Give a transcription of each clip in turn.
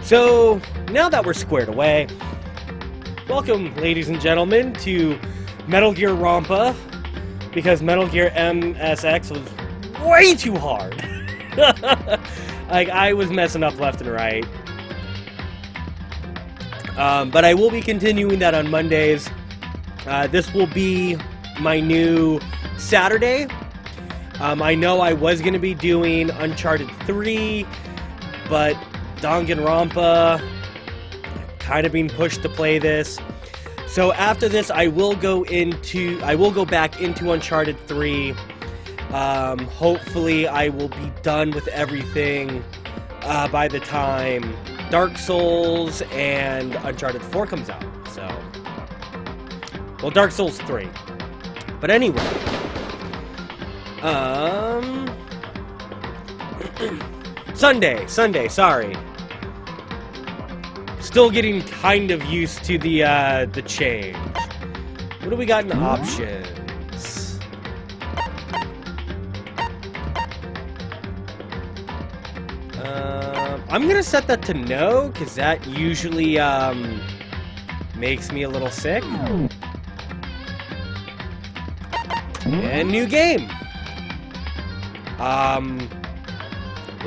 So, now that we're squared away, welcome, ladies and gentlemen, to Metal Gear Rompa, because Metal Gear MSX was way too hard. Like, I was messing up left and right. But I will be continuing that on Mondays. This will be my new Saturday. I know I was going to be doing Uncharted 3, but Danganronpa, kind of being pushed to play this. So after this, I will go back into Uncharted 3. Hopefully I will be done with everything by the time Dark Souls and Uncharted 4 comes out. So, well, Dark Souls 3. But anyway, Sunday, sorry. Still getting kind of used to the change. What do we got in options? I'm gonna set that to no, because that usually makes me a little sick. And new game.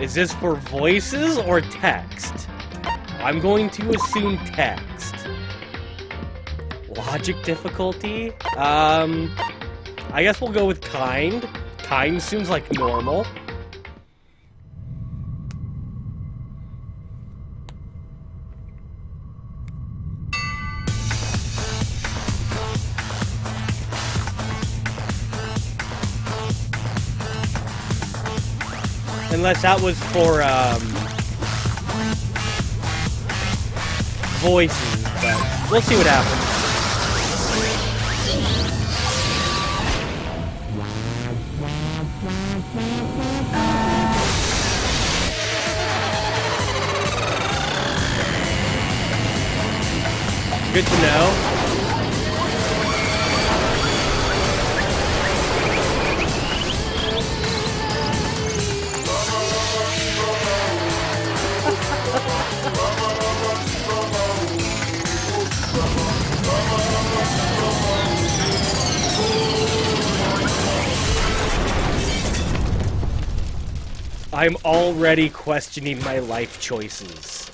Is this for voices or text? I'm going to assume text. Logic difficulty? I guess we'll go with kind. Kind seems like normal. Unless that was for, voices, but we'll see what happens. Good to know. I'm already questioning my life choices.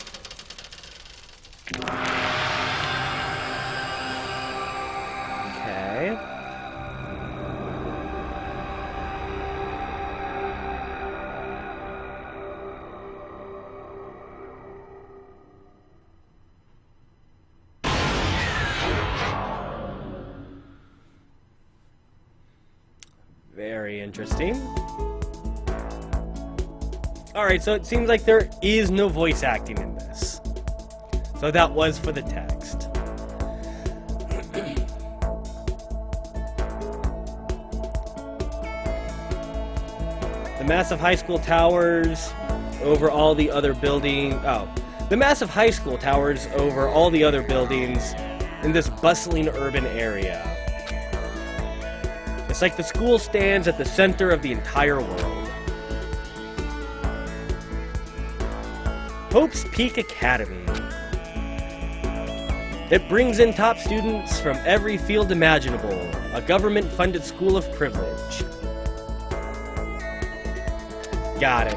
Okay. Very interesting. Alright, so it seems like there is no voice acting in this. So that was for the text. The massive high school towers over all the other buildings... the massive high school towers over all the other buildings in this bustling urban area. It's like the school stands at the center of the entire world. Hope's Peak Academy. It brings in top students from every field imaginable, a government-funded school of privilege. Got it.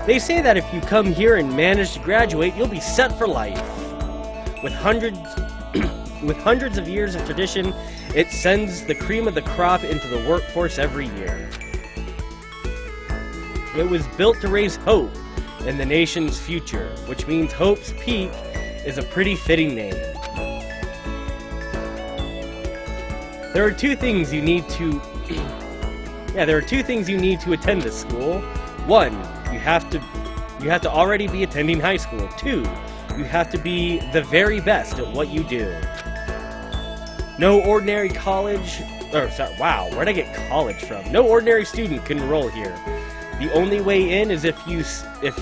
They say that if you come here and manage to graduate, you'll be set for life. With hundreds of years of tradition, it sends the cream of the crop into the workforce every year. It was built to raise hope in the nation's future, which means Hope's Peak is a pretty fitting name. There are two things you need to attend this school. One, you have to already be attending high school. Two, you have to be the very best at what you do. No ordinary college... wow, where'd I get college from? No ordinary student can enroll here. The only way in is if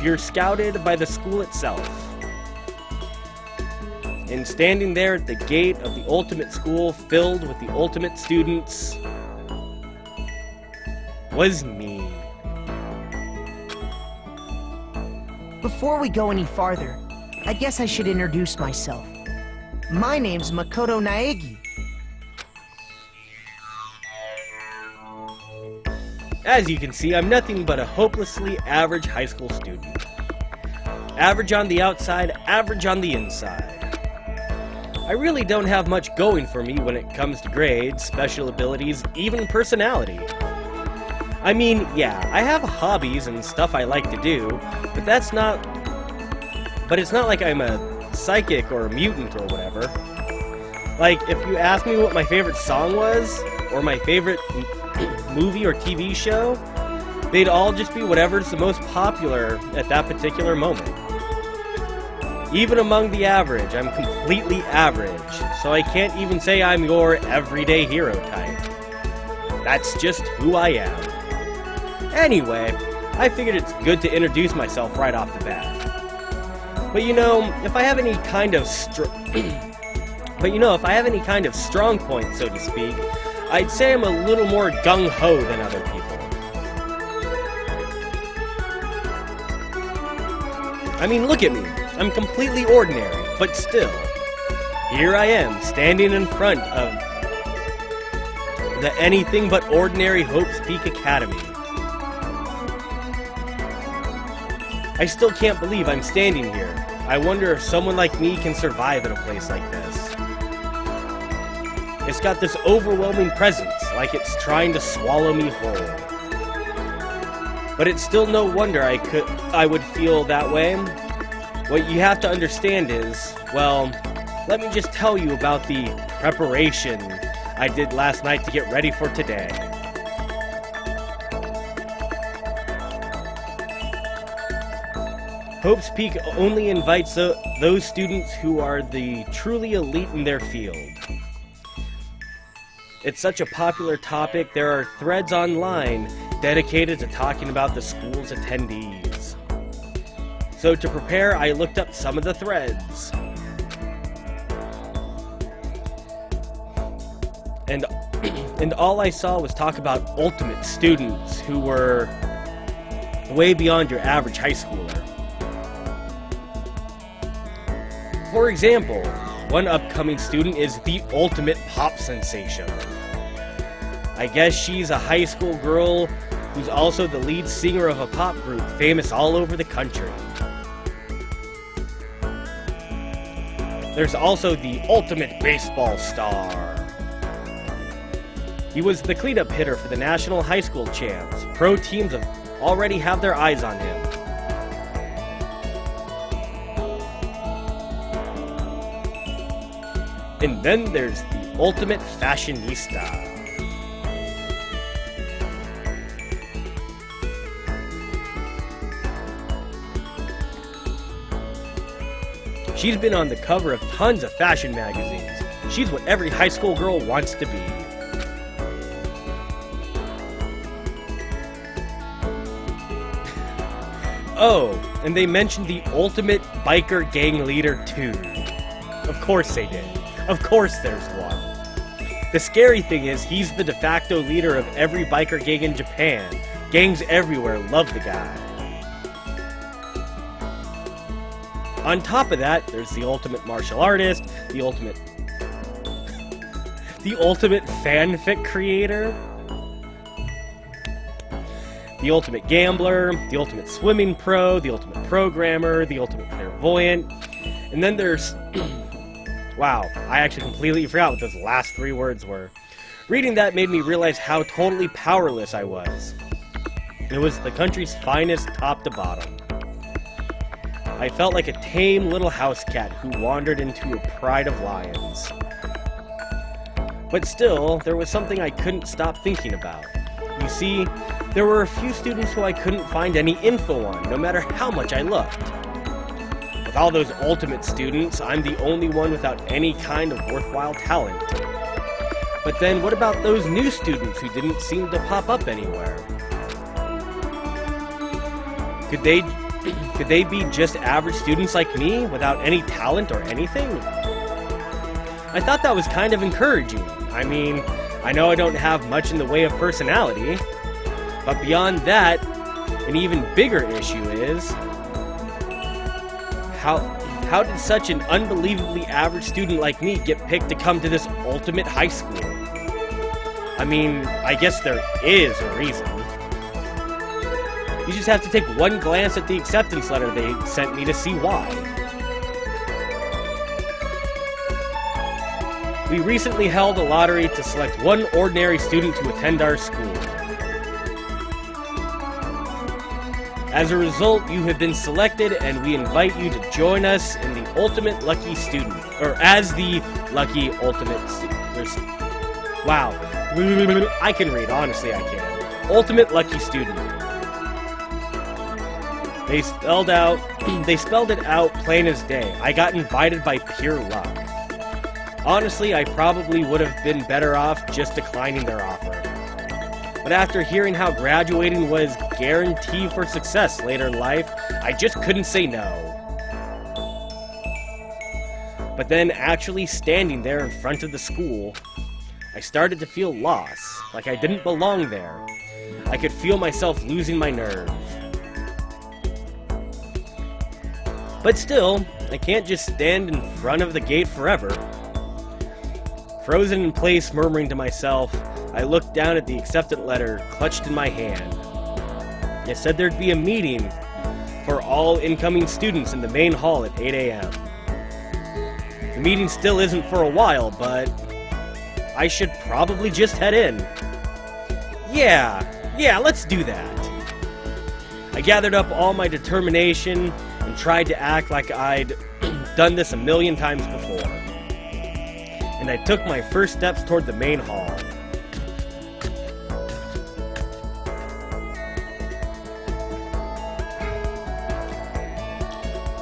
you're scouted by the school itself. And standing there at the gate of the ultimate school filled with the ultimate students was me. Before we go any farther, I guess I should introduce myself. My name's Makoto Naegi. As you can see, I'm nothing but a hopelessly average high school student. Average on the outside, average on the inside. I really don't have much going for me when it comes to grades, special abilities, even personality. I mean, yeah, I have hobbies and stuff I like to do, but it's not like I'm a psychic or a mutant or whatever. Like, if you ask me what my favorite song was, or my favorite movie or TV show, they'd all just be whatever's the most popular at that particular moment. Even among the average, I'm completely average, so I can't even say I'm your everyday hero type. That's just who I am. Anyway, I figured it's good to introduce myself right off the bat. But if I have any kind of strong point, so to speak, I'd say I'm a little more gung-ho than other people. I mean, look at me. I'm completely ordinary, but still, here I am, standing in front of the anything but ordinary Hope's Peak Academy. I still can't believe I'm standing here. I wonder if someone like me can survive in a place like this. It's got this overwhelming presence, like it's trying to swallow me whole. But it's still no wonder I would feel that way. What you have to understand is, well, let me just tell you about the preparation I did last night to get ready for today. Hope's Peak only invites those students who are the truly elite in their field. It's such a popular topic, there are threads online dedicated to talking about the school's attendees. So to prepare, I looked up some of the threads. And all I saw was talk about ultimate students who were way beyond your average high schooler. For example, one upcoming student is the ultimate pop sensation. I guess she's a high school girl who's also the lead singer of a pop group famous all over the country. There's also the ultimate baseball star. He was the cleanup hitter for the National High School Champs. Pro teams already have their eyes on him. And then there's the ultimate fashionista. She's been on the cover of tons of fashion magazines. She's what every high school girl wants to be. Oh, and they mentioned the ultimate biker gang leader too. Of course they did. Of course there's one. The scary thing is he's the de facto leader of every biker gang in Japan. Gangs everywhere love the guy. On top of that, there's the ultimate martial artist, the ultimate fanfic creator, the ultimate gambler, the ultimate swimming pro, the ultimate programmer, the ultimate clairvoyant, and then there's wow, I actually completely forgot what those last three words were. Reading that made me realize how totally powerless I was. It was the country's finest top to bottom. I felt like a tame little house cat who wandered into a pride of lions. But still, there was something I couldn't stop thinking about. You see, there were a few students who I couldn't find any info on, no matter how much I looked. With all those ultimate students, I'm the only one without any kind of worthwhile talent. But then what about those new students who didn't seem to pop up anywhere? Could they be just average students like me, without any talent or anything? I thought that was kind of encouraging. I mean, I know I don't have much in the way of personality, but beyond that, an even bigger issue is, How did such an unbelievably average student like me get picked to come to this ultimate high school? I mean, I guess there is a reason. You just have to take one glance at the acceptance letter they sent me to see why. We recently held a lottery to select one ordinary student to attend our school. As a result, you have been selected, and we invite you to join us in the ultimate lucky student, or as the lucky ultimate student. Wow, I can read, honestly I can. Ultimate lucky student. They spelled it out plain as day. I got invited by pure luck. Honestly, I probably would have been better off just declining their offer. But after hearing how graduating was guaranteed for success later in life, I just couldn't say no. But then actually standing there in front of the school, I started to feel lost, like I didn't belong there. I could feel myself losing my nerve. But still, I can't just stand in front of the gate forever. Frozen in place, murmuring to myself, I looked down at the acceptance letter clutched in my hand. It said there'd be a meeting for all incoming students in the main hall at 8 a.m. The meeting still isn't for a while, but I should probably just head in. Yeah, let's do that. I gathered up all my determination and tried to act like I'd done this a million times before. And I took my first steps toward the main hall.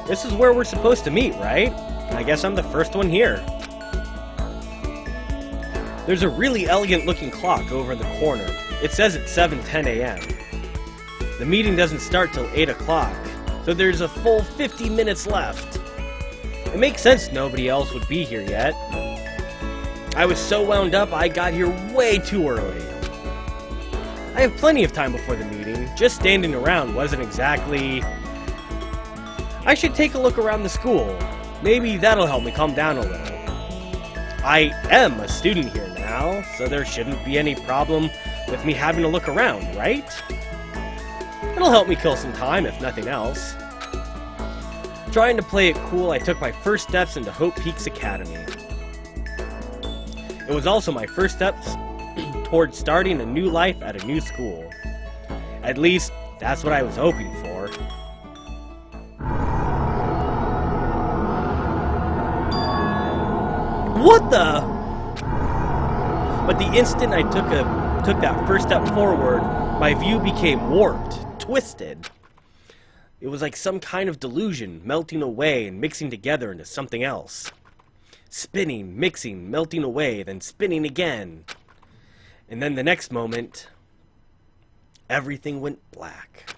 This is where we're supposed to meet, right? I guess I'm the first one here. There's a really elegant looking clock over in the corner. It says it's 7:10 a.m. The meeting doesn't start till 8 o'clock, so there's a full 50 minutes left. It makes sense nobody else would be here yet. I was so wound up I got here way too early. I have plenty of time before the meeting. Just standing around wasn't exactly... I should take a look around the school. Maybe that'll help me calm down a little. I am a student here now, so there shouldn't be any problem with me having to look around, right? It'll help me kill some time, if nothing else. Trying to play it cool, I took my first steps into Hope Peaks Academy. It was also my first steps towards starting a new life at a new school. At least, that's what I was hoping for. What the? But the instant I took that first step forward, my view became warped, twisted. It was like some kind of delusion, melting away and mixing together into something else. Spinning, mixing, melting away, then spinning again. And then the next moment, everything went black.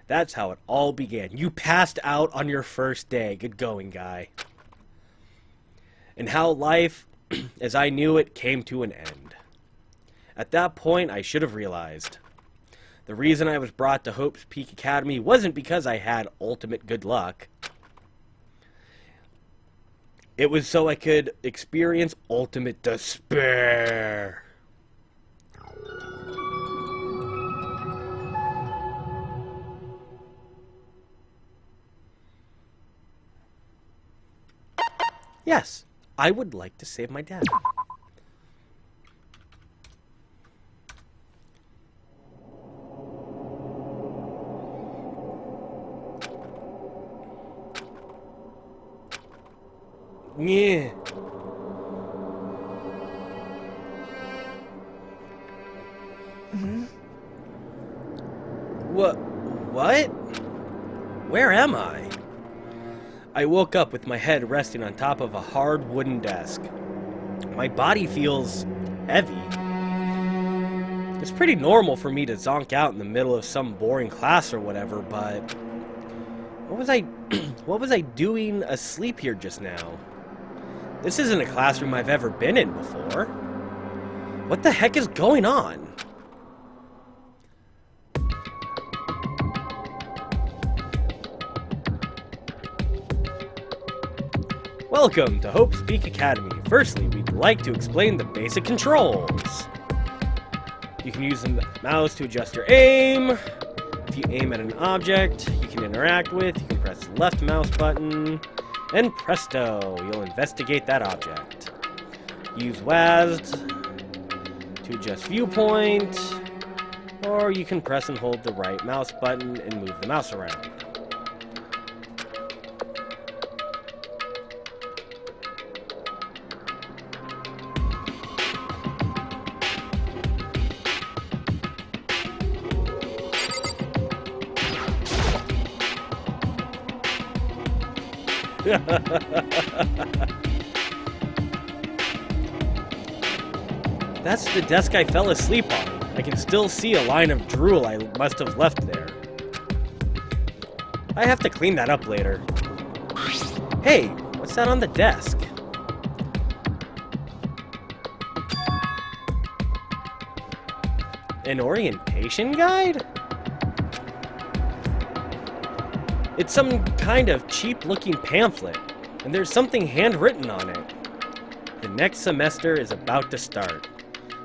That's how it all began. You passed out on your first day. Good going, guy. And how life, as I knew it, came to an end. At that point, I should have realized. The reason I was brought to Hope's Peak Academy wasn't because I had ultimate good luck. It was so I could experience ultimate despair. Yes, I would like to save my dad. Yeah. What? Where am I? I woke up with my head resting on top of a hard wooden desk. My body feels heavy. It's pretty normal for me to zonk out in the middle of some boring class or whatever, but what was I doing asleep here just now? This isn't a classroom I've ever been in before. What the heck is going on? Welcome to Hope's Peak Academy. Firstly, we'd like to explain the basic controls. You can use the mouse to adjust your aim. If you aim at an object you can interact with, you can press the left mouse button, and presto, you'll investigate that object. Use WASD to adjust viewpoint, or you can press and hold the right mouse button and move the mouse around. That's the desk I fell asleep on. I can still see a line of drool I must have left there. I have to clean that up later. Hey, what's that on the desk? An orientation guide? It's some kind of cheap-looking pamphlet, and there's something handwritten on it. The next semester is about to start.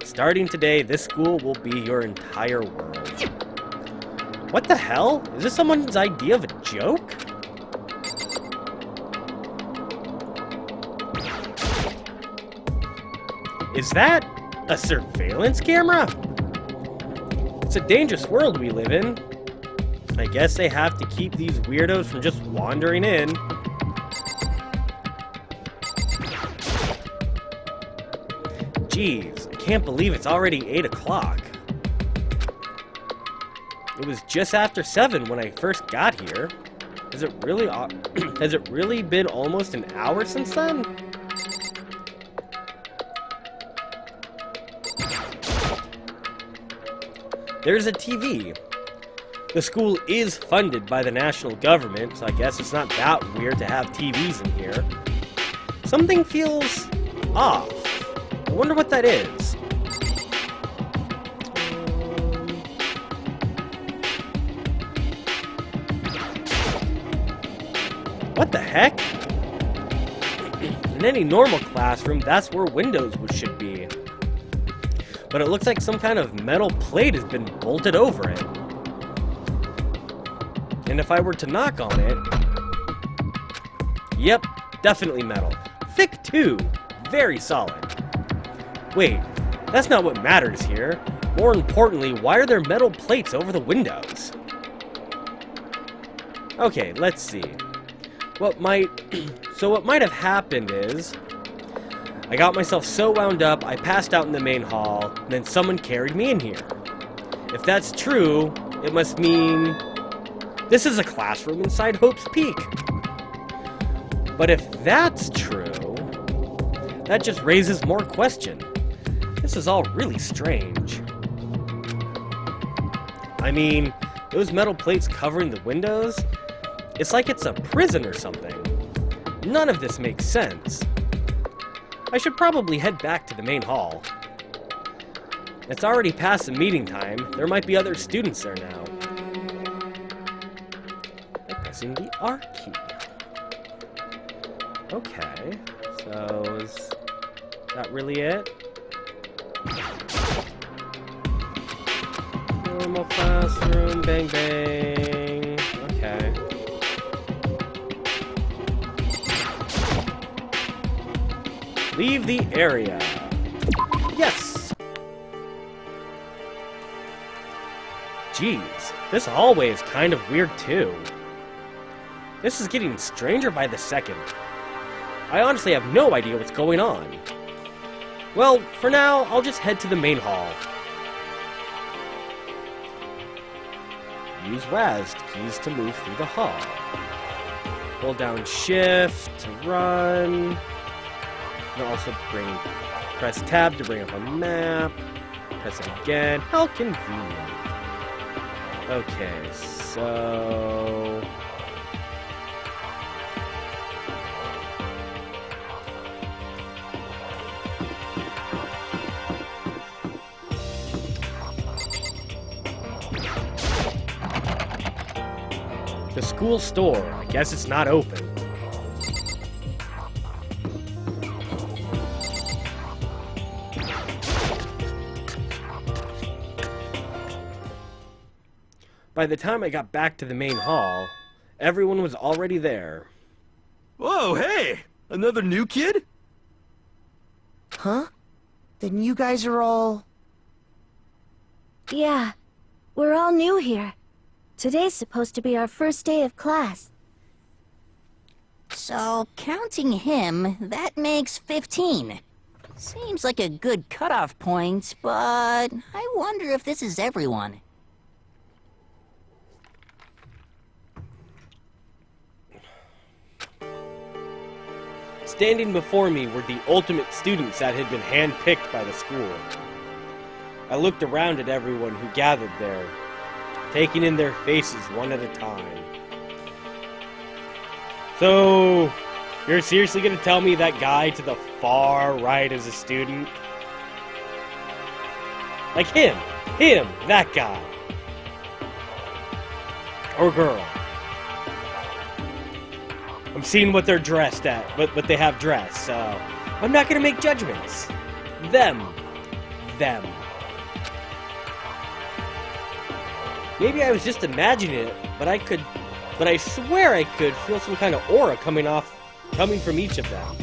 Starting today, this school will be your entire world. What the hell? Is this someone's idea of a joke? Is that a surveillance camera? It's a dangerous world we live in. I guess they have to keep these weirdos from just wandering in. Jeez, I can't believe it's already 8 o'clock. It was just after 7 when I first got here. Has it really been almost an hour since then? There's a TV. The school is funded by the national government, so I guess it's not that weird to have TVs in here. Something feels off. I wonder what that is. What the heck? In any normal classroom, that's where windows should be. But it looks like some kind of metal plate has been bolted over it. And if I were to knock on it... Yep, definitely metal. Thick too. Very solid. Wait, that's not what matters here. More importantly, why are there metal plates over the windows? Okay, let's see. What might have happened is... I got myself so wound up, I passed out in the main hall, and then someone carried me in here. If that's true, it must mean... This is a classroom inside Hope's Peak. But if that's true, that just raises more questions. This is all really strange. I mean, those metal plates covering the windows, it's like it's a prison or something. None of this makes sense. I should probably head back to the main hall. It's already past the meeting time. There might be other students there now. Pressing the R key. Okay, so is that really it? Normal classroom, bang bang. Okay. Leave the area. Yes! Jeez, this hallway is kind of weird too. This is getting stranger by the second. I honestly have no idea what's going on. Well, for now, I'll just head to the main hall. Use WASD keys to move through the hall. Hold down Shift to run. And also press Tab to bring up a map. Press it again. How convenient. Okay, so... The school store. I guess it's not open. By the time I got back to the main hall, everyone was already there. Whoa, hey! Another new kid? Huh? Then you guys are all... Yeah, we're all new here. Today's supposed to be our first day of class. So, counting him, that makes 15. Seems like a good cutoff point, but I wonder if this is everyone. Standing before me were the ultimate students that had been handpicked by the school. I looked around at everyone who gathered there, taking in their faces one at a time. So, you're seriously gonna tell me that guy to the far right is a student? Like him, that guy. Or girl. I'm seeing what they're dressed at, what they have dressed, so I'm not gonna make judgments. Them. Maybe I was just imagining it, but I swear I could feel some kind of aura coming from each of them.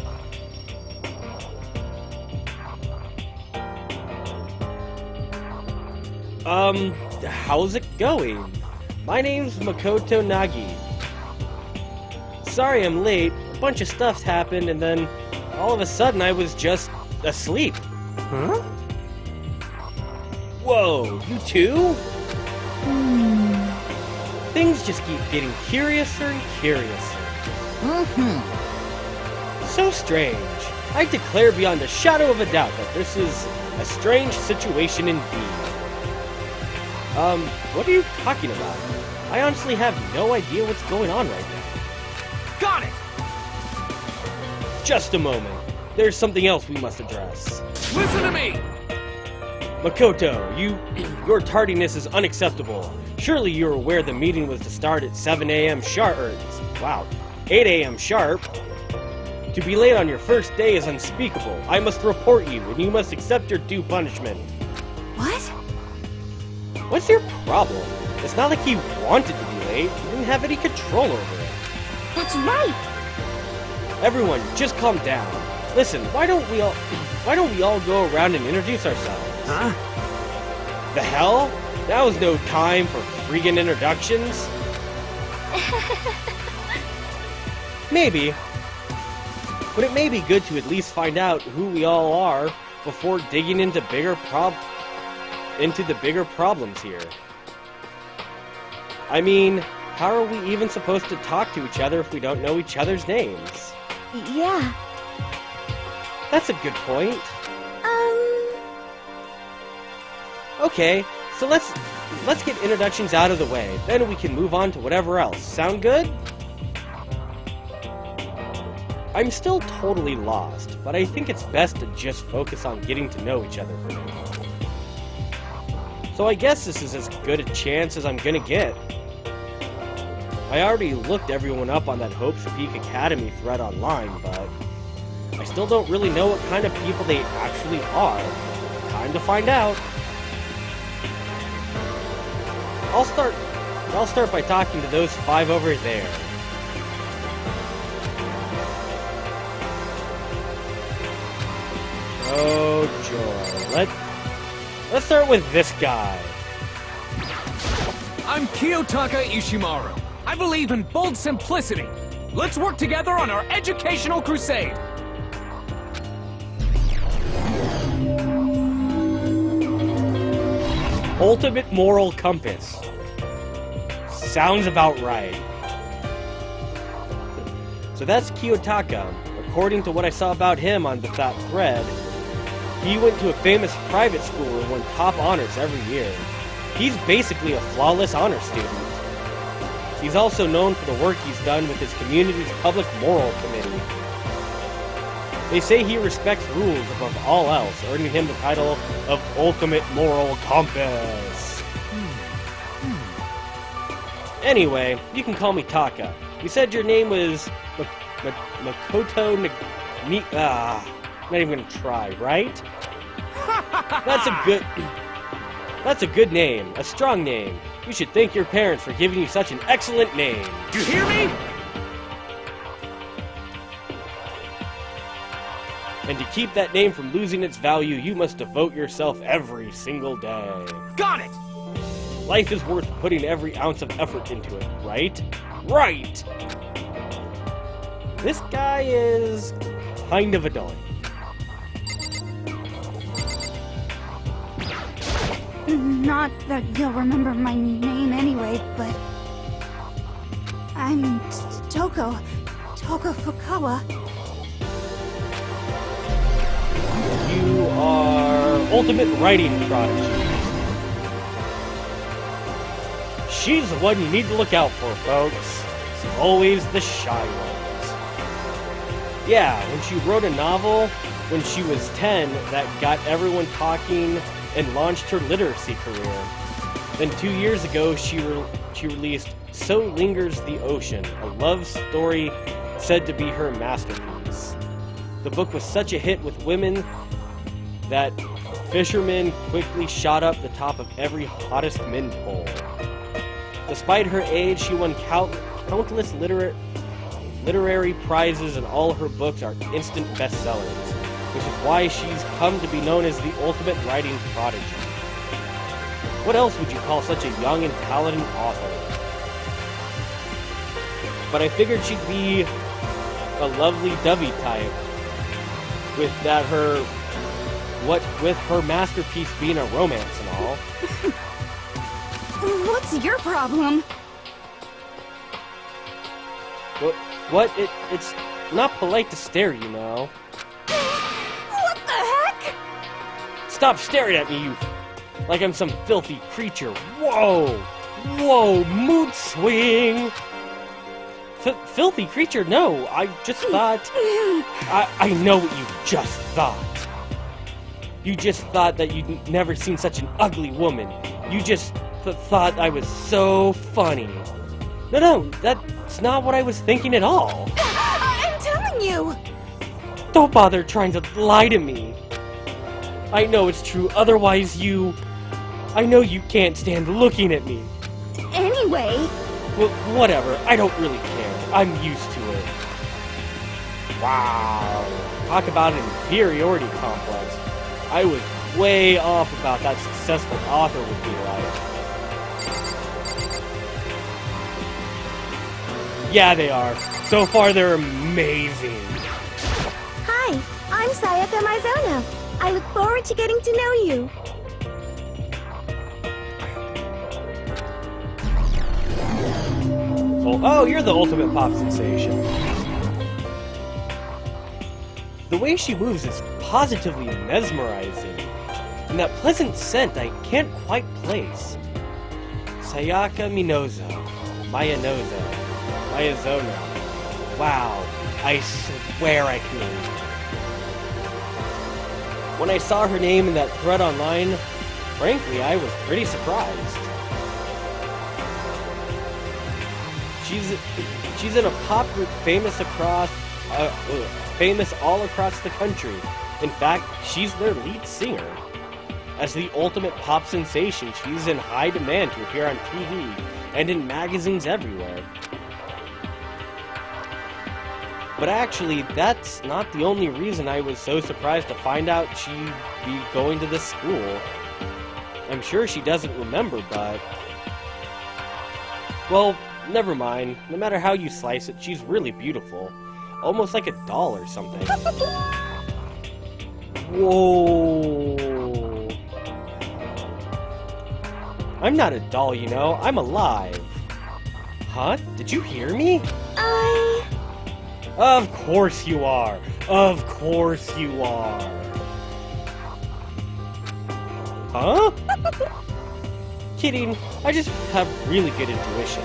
How's it going? My name's Makoto Nagi. Sorry I'm late. A bunch of stuff's happened, and then all of a sudden I was just asleep. Huh? Whoa, you too? Things just keep getting curiouser and curiouser. So strange. I declare beyond a shadow of a doubt that this is a strange situation indeed. What are you talking about? I honestly have no idea what's going on right now. Got it! Just a moment. There's something else we must address. Listen to me! Makoto, your tardiness is unacceptable. Surely you're aware the meeting was to start at 7 a.m. sharp, 8 a.m. sharp. To be late on your first day is unspeakable. I must report you, and you must accept your due punishment. What? What's your problem? It's not like he wanted to be late. He didn't have any control over it. That's right! Everyone, just calm down. Listen, why don't we all go around and introduce ourselves? Huh? The hell? That was no time for freaking introductions. Maybe. But it may be good to at least find out who we all are before digging into the bigger problems here. I mean, how are we even supposed to talk to each other if we don't know each other's names? Yeah. That's a good point. Okay, so let's get introductions out of the way. Then we can move on to whatever else. Sound good? I'm still totally lost, but I think it's best to just focus on getting to know each other for now. So I guess this is as good a chance as I'm gonna get. I already looked everyone up on that Hope's Peak Academy thread online, but I still don't really know what kind of people they actually are. Time to find out. I'll start by talking to those 5 over there. Oh joy. Let's start with this guy. I'm Kiyotaka Ishimaru. I believe in bold simplicity. Let's work together on our educational crusade. Ultimate moral compass. Sounds about right. So that's Kiyotaka. According to what I saw about him on that thread, he went to a famous private school and won top honors every year. He's basically a flawless honor student. He's also known for the work he's done with his community's public moral committee. They say he respects rules above all else, earning him the title of Ultimate Moral Compass. Anyway, you can call me Taka. You said your name was Makoto not even gonna try, right? That's a good name, a strong name. You should thank your parents for giving you such an excellent name. You hear me? And to keep that name from losing its value, you must devote yourself every single day. Got it! Life is worth putting every ounce of effort into it, right? Right! This guy is kind of annoying. Not that you'll remember my name anyway, but... I'm Toko Fukawa. You are ultimate writing prodigy. She's the one you need to look out for, folks. It's always the shy ones. Yeah, when she wrote a novel when she was 10 that got everyone talking and launched her literacy career. Then 2 years ago, she released So Lingers the Ocean, a love story said to be her masterpiece. The book was such a hit with women that fishermen quickly shot up the top of every hottest men poll. Despite her age, she won countless literary prizes, and all her books are instant bestsellers, which is why she's come to be known as the ultimate writing prodigy. What else would you call such a young and talented author? But I figured she'd be a lovely dovey type, with her masterpiece being a romance and all. What's your problem? What? It's not polite to stare, you know. What the heck? Stop staring at me, you... like I'm some filthy creature. Whoa, mood swing. Filthy creature? No, I just thought... I know what you just thought. You just thought that you'd never seen such an ugly woman. You just thought I was so funny. No, that's not what I was thinking at all. I'm telling you! Don't bother trying to lie to me. I know it's true, otherwise I know you can't stand looking at me. Anyway... Well, whatever, I don't really care. I'm used to it. Wow. Talk about an inferiority complex. I was way off about that successful author would be like. Yeah, they are. So far, they're amazing. Hi, I'm Sayaka Mizono. I look forward to getting to know you. Oh, you're the ultimate pop sensation. The way she moves is positively mesmerizing, and that pleasant scent I can't quite place. Sayaka Miyazono. Wow, I swear I can read. When I saw her name in that thread online, frankly, I was pretty surprised. She's in a pop group famous all across the country. In fact, she's their lead singer. As the ultimate pop sensation, she's in high demand to appear on TV and in magazines everywhere. But actually, that's not the only reason I was so surprised to find out she'd be going to this school. I'm sure she doesn't remember, but... well, never mind. No matter how you slice it, she's really beautiful. Almost like a doll or something. Whoa. I'm not a doll, you know. I'm alive. Huh? Did you hear me? Of course you are. Of course you are. Huh? Kidding. I just have really good intuition.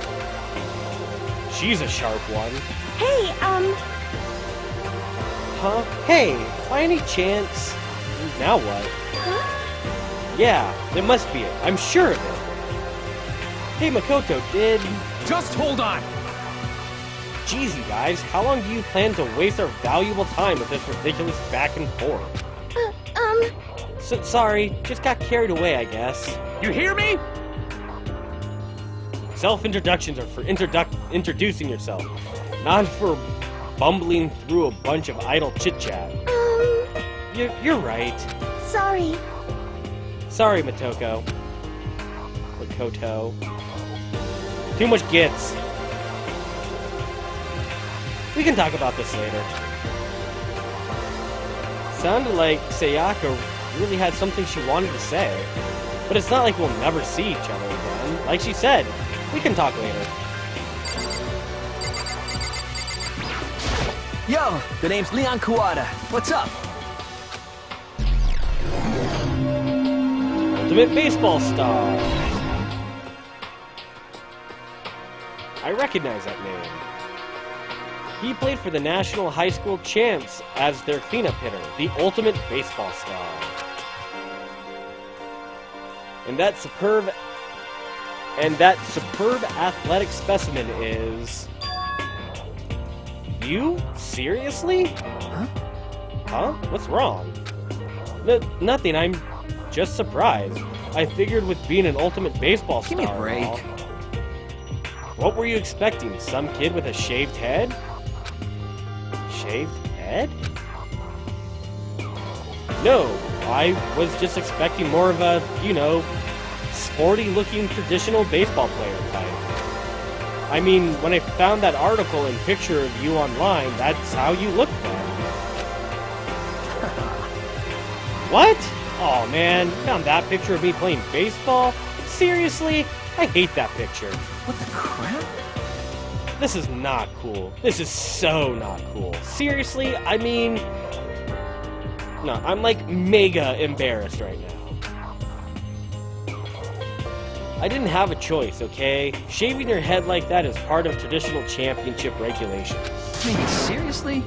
She's a sharp one. Hey, Huh? Hey, by any chance... now what? Huh? Yeah, it must be it. I'm sure of it. Hey, Makoto, did... Just hold on! Jeez, you guys, how long do you plan to waste our valuable time with this ridiculous back and forth? uh, Sorry, just got carried away, I guess. You hear me? Self-introductions are for introducing yourself, not for bumbling through a bunch of idle chit-chat. You're right. Sorry. Sorry, Motoko. Or Koto. Too much gits. We can talk about this later. Sounded like Sayaka really had something she wanted to say. But it's not like we'll never see each other again. Like she said, we can talk later. Yo, the name's Leon Kawada. What's up? Ultimate baseball star. I recognize that name. He played for the National High School Champs as their cleanup hitter, the ultimate baseball star. And that superb athletic specimen is... You? Seriously? Huh? What's wrong? Nothing, I'm just surprised. I figured with being an ultimate baseball star... Give me a break. What were you expecting? Some kid with a shaved head? Shaved head? No, I was just expecting more of a, sporty-looking traditional baseball player type. I mean, when I found that article and picture of you online, that's how you looked then. What? Oh man, you found that picture of me playing baseball? Seriously? I hate that picture. What the crap? This is not cool. This is so not cool. Seriously? I mean... No, I'm like mega embarrassed right now. I didn't have a choice, okay? Shaving your head like that is part of traditional championship regulations. I mean, seriously?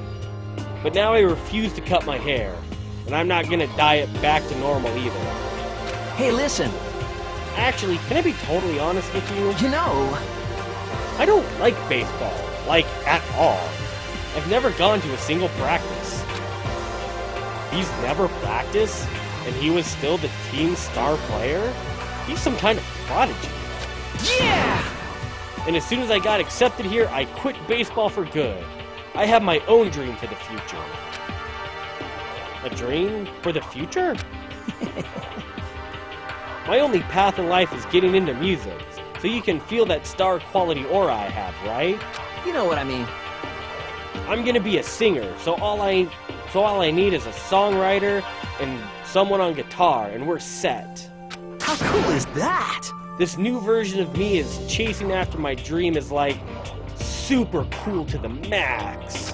But now I refuse to cut my hair, and I'm not gonna dye it back to normal either. Hey, listen. Actually, can I be totally honest with you? You know... I don't like baseball, like, at all. I've never gone to a single practice. He's never practiced, and he was still the team's star player? He's some kind of prodigy. Yeah! And as soon as I got accepted here, I quit baseball for good. I have my own dream for the future. A dream for the future? My only path in life is getting into music, so you can feel that star quality aura I have, right? You know what I mean. I'm gonna be a singer, so all I need is a songwriter and someone on guitar, and we're set. How cool is that? This new version of me is chasing after my dream is like super cool to the max.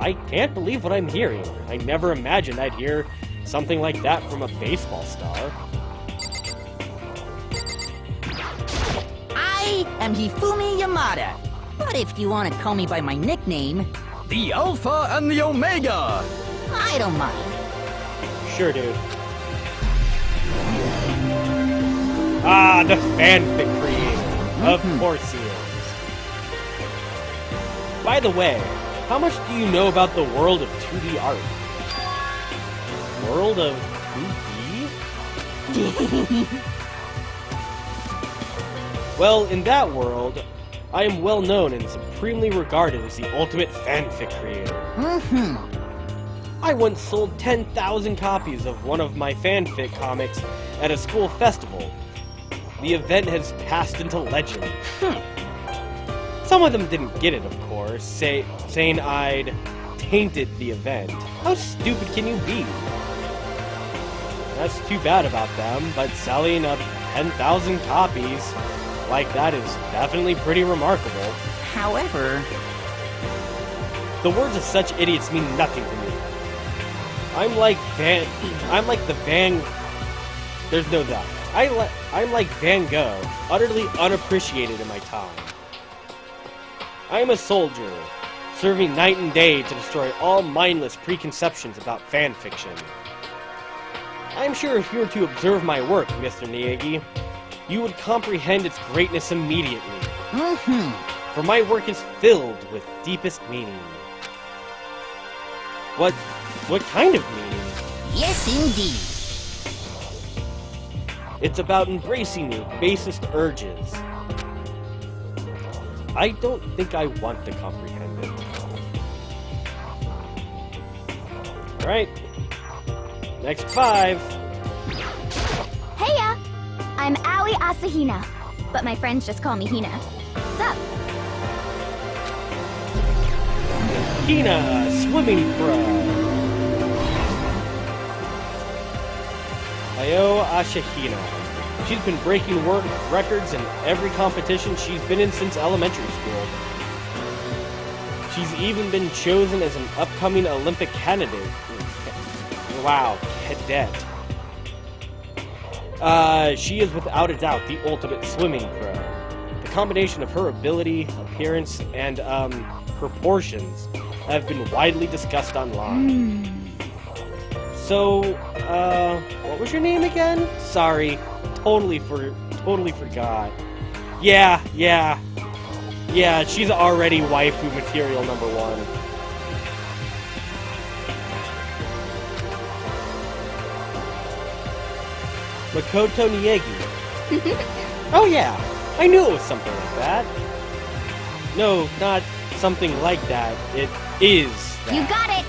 I can't believe what I'm hearing. I never imagined I'd hear something like that from a baseball star. I am Hifumi Yamada. But if you want to call me by my nickname, The Alpha and the Omega! I don't mind. Sure, dude. Ah, the fanfic creator. Of course he is. By the way, how much do you know about the world of 2D art? World of 2D? Well, in that world, I am well known and supremely regarded as the ultimate fanfic creator. I once sold 10,000 copies of one of my fanfic comics at a school festival. The event has passed into legend. Some of them didn't get it, of course, saying I'd tainted the event. How stupid can you be? That's too bad about them, but selling up 10,000 copies like that is definitely pretty remarkable. However, the words of such idiots mean nothing to me. I'm like Van Gogh, utterly unappreciated in my time. I am a soldier, serving night and day to destroy all mindless preconceptions about fan fiction. I'm sure if you were to observe my work, Mr. Niyagi, you would comprehend its greatness immediately. For my work is filled with deepest meaning. What kind of meaning? yes indeed. It's about embracing your basest urges, I don't think I want to comprehend it. Alright. Next 5. Heya! I'm Aoi Asahina, but my friends just call me Hina. Sup? Hina, swimming pro. Ayo Ashahina. She's been breaking world records in every competition she's been in since elementary school. She's even been chosen as an upcoming Olympic candidate. Wow, cadet. She is without a doubt the ultimate swimming pro. The combination of her ability, appearance, and, proportions have been widely discussed online. So, what was your name again? Sorry, totally forgot. Yeah, she's already waifu material number 1. Makoto Niegi. Oh yeah, I knew it was something like that. No, not something like that. It is that. You got it!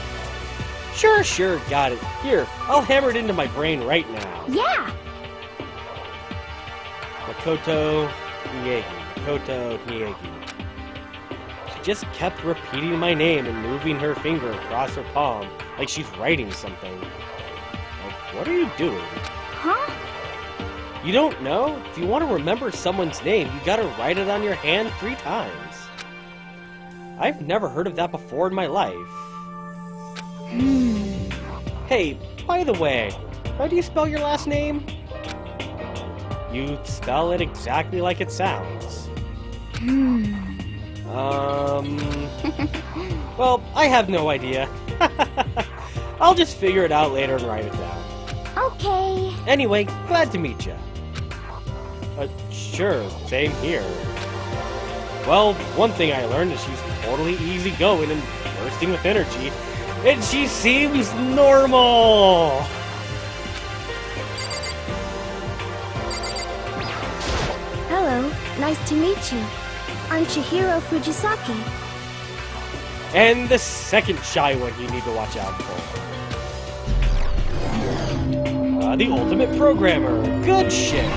Sure, got it. Here, I'll hammer it into my brain right now. Yeah! Makoto Niegi. She just kept repeating my name and moving her finger across her palm like she's writing something. Like, what are you doing? Huh? You don't know? If you want to remember someone's name, you gotta write it on your hand 3 times. I've never heard of that before in my life. Hey, by the way, how do you spell your last name? You spell it exactly like it sounds. Well, I have no idea. I'll just figure it out later and write it down. Okay. Anyway, glad to meet you. Sure, same here. Well, one thing I learned is she's totally easygoing and bursting with energy, and she seems normal! Hello, nice to meet you. I'm Chihiro Fujisaki. And the second shy one you need to watch out for. The ultimate programmer. Good shit!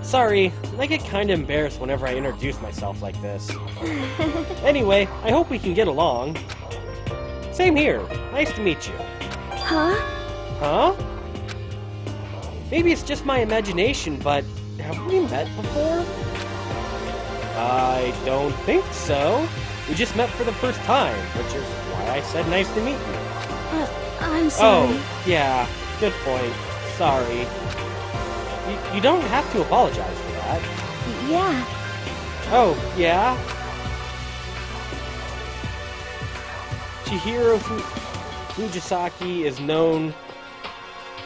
Sorry, I get kinda embarrassed whenever I introduce myself like this. Anyway, I hope we can get along. Same here. Nice to meet you. Huh? Huh? Maybe it's just my imagination, but have we met before? I don't think so. We just met for the first time, which is why I said nice to meet you. I'm sorry. Oh, yeah. Good point. Sorry. You don't have to apologize for that. Yeah. Oh, yeah? Chihiro Fujisaki is known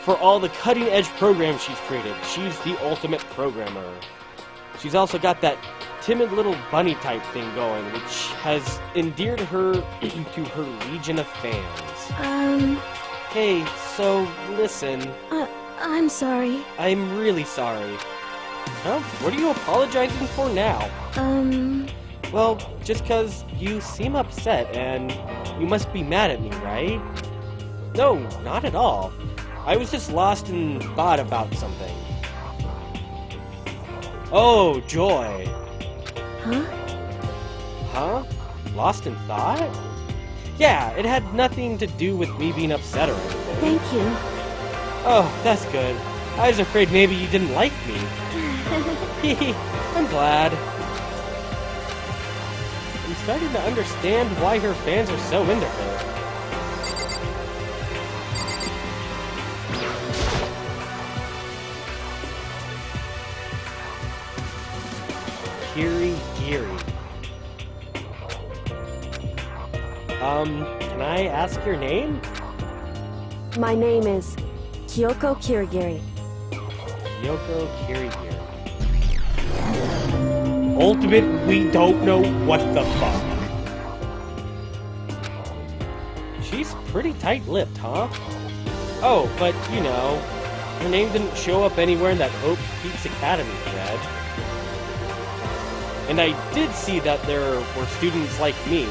for all the cutting-edge programs she's created. She's the ultimate programmer. She's also got that timid little bunny type thing going, which has endeared her to her legion of fans. Hey, so listen. I'm sorry. I'm really sorry. Huh? What are you apologizing for now? Well, just 'cause you seem upset and you must be mad at me, right? No, not at all. I was just lost in thought about something. Oh, joy. Huh? Huh? Lost in thought? Yeah, it had nothing to do with me being upset or anything. Thank you. Oh, that's good. I was afraid maybe you didn't like me. I'm glad. I'm starting to understand why her fans are so into her. Kirigiri. Can I ask your name? My name is Kyoko Kirigiri. Kyoko Kirigiri. Ultimate, we don't know what the fuck. She's pretty tight-lipped, huh? Oh, but, you know, her name didn't show up anywhere in that Hope Peaks Academy thread. And I did see that there were students like me.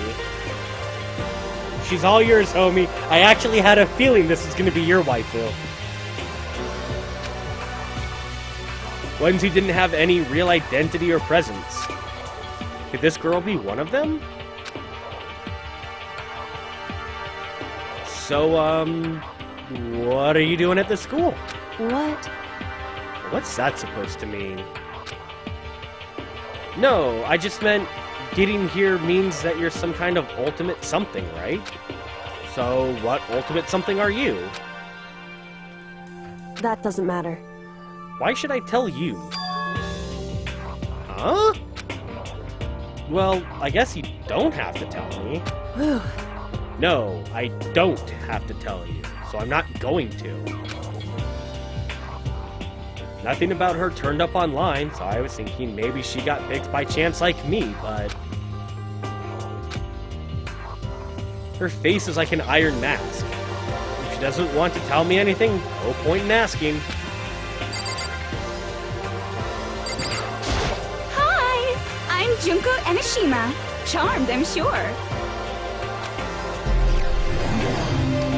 She's all yours, homie. I actually had a feeling this was going to be your waifu. Ones who didn't have any real identity or presence. Could this girl be one of them? So, what are you doing at the school? What? What's that supposed to mean? No, I just meant getting here means that you're some kind of ultimate something, right? So, what ultimate something are you? That doesn't matter. Why should I tell you? Huh? Well, I guess you don't have to tell me. Whew. No, I don't have to tell you, so I'm not going to. Nothing about her turned up online, so I was thinking maybe she got picked by chance like me, but... Her face is like an iron mask. If she doesn't want to tell me anything, no point in asking. Hi! I'm Junko Enoshima. Charmed, I'm sure.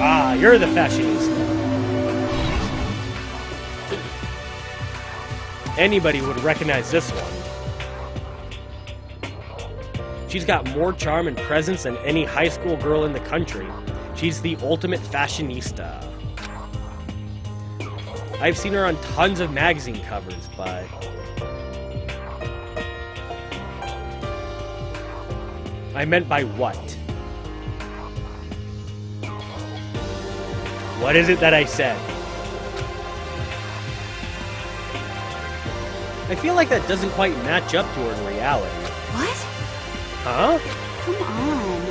Ah, you're the fashionista. Anybody would recognize this one. She's got more charm and presence than any high school girl in the country. She's the ultimate fashionista. I've seen her on tons of magazine covers, but... I meant by what? What is it that I said? I feel like that doesn't quite match up to her in reality. What? Huh? Come on.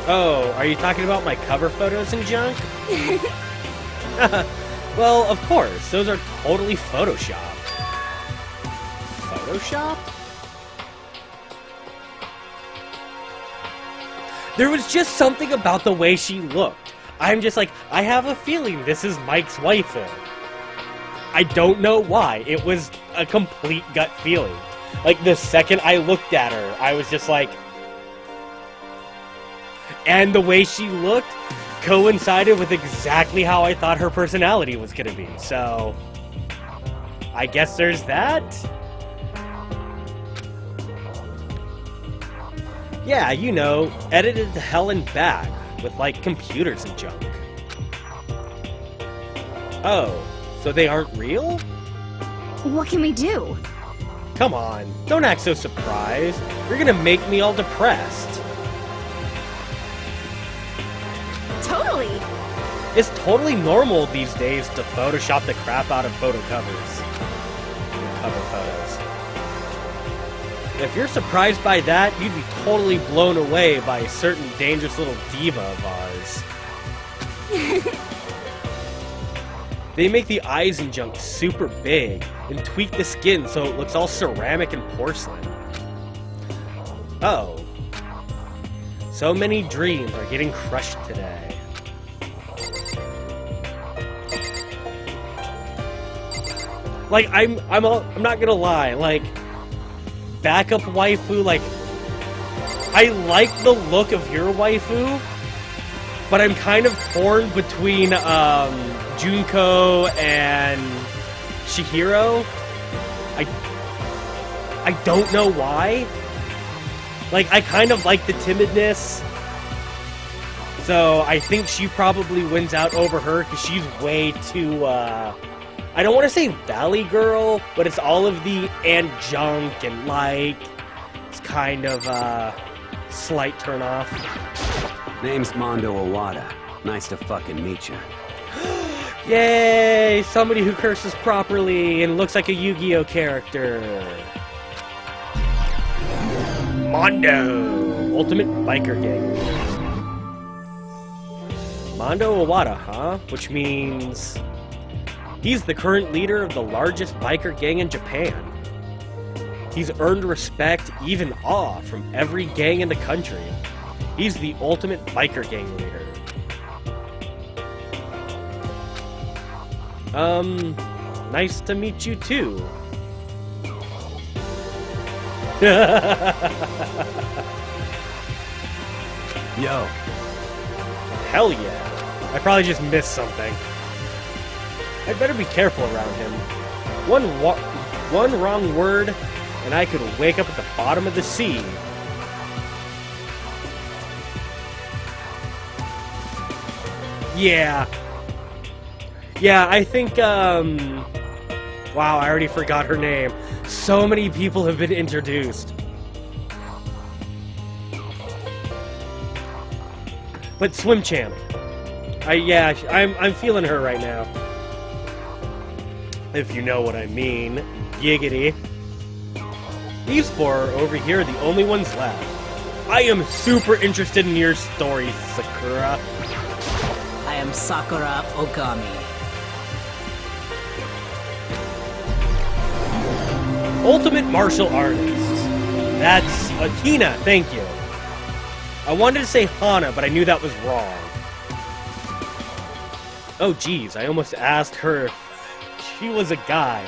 Oh, are you talking about my cover photos and junk? Well, of course. Those are totally photoshopped. Photoshopped? There was just something about the way she looked. I'm just like, I have a feeling this is Mike's waifu. I don't know why. It was a complete gut feeling. Like, the second I looked at her, I was just like... And the way she looked coincided with exactly how I thought her personality was gonna be, so... I guess there's that? Yeah, you know, edited to hell and back, with, like, computers and junk. Oh, so they aren't real? What can we do? Come on, don't act so surprised. You're gonna make me all depressed. Totally. It's totally normal these days to Photoshop the crap out of photo covers. Cover photos. If you're surprised by that, you'd be totally blown away by a certain dangerous little diva of ours. They make the eyes and junk super big, and tweak the skin so it looks all ceramic and porcelain. Oh. So many dreams are getting crushed today. Like, I'm not gonna lie, like, backup waifu, like, I like the look of your waifu, but I'm kind of torn between, Junko and Chihiro. I don't know why. Like, I kind of like the timidness. So I think she probably wins out over her because she's way too, I don't want to say valley girl, but it's all of the and junk and like, it's kind of slight turn off. Name's Mondo Owada. Nice to fucking meet you. Yay! Somebody who curses properly and looks like a Yu-Gi-Oh character. Mondo! Ultimate biker gang. Mondo Owada, huh? Which means... he's the current leader of the largest biker gang in Japan. He's earned respect, even awe, from every gang in the country. He's the ultimate biker gang leader. Nice to meet you too. Yo. Hell yeah. I probably just missed something. I'd better be careful around him. One wrong word, and I could wake up at the bottom of the sea. Yeah. Yeah, I think, wow, I already forgot her name. So many people have been introduced. But Swim Champ. I'm feeling her right now. If you know what I mean. Giggity. These four are over here, the only ones left. I am super interested in your story, Sakura. I am Sakura Okami. Ultimate martial artist. That's Akina, thank you. I wanted to say Hana, but I knew that was wrong. Oh geez, I almost asked her if she was a guy.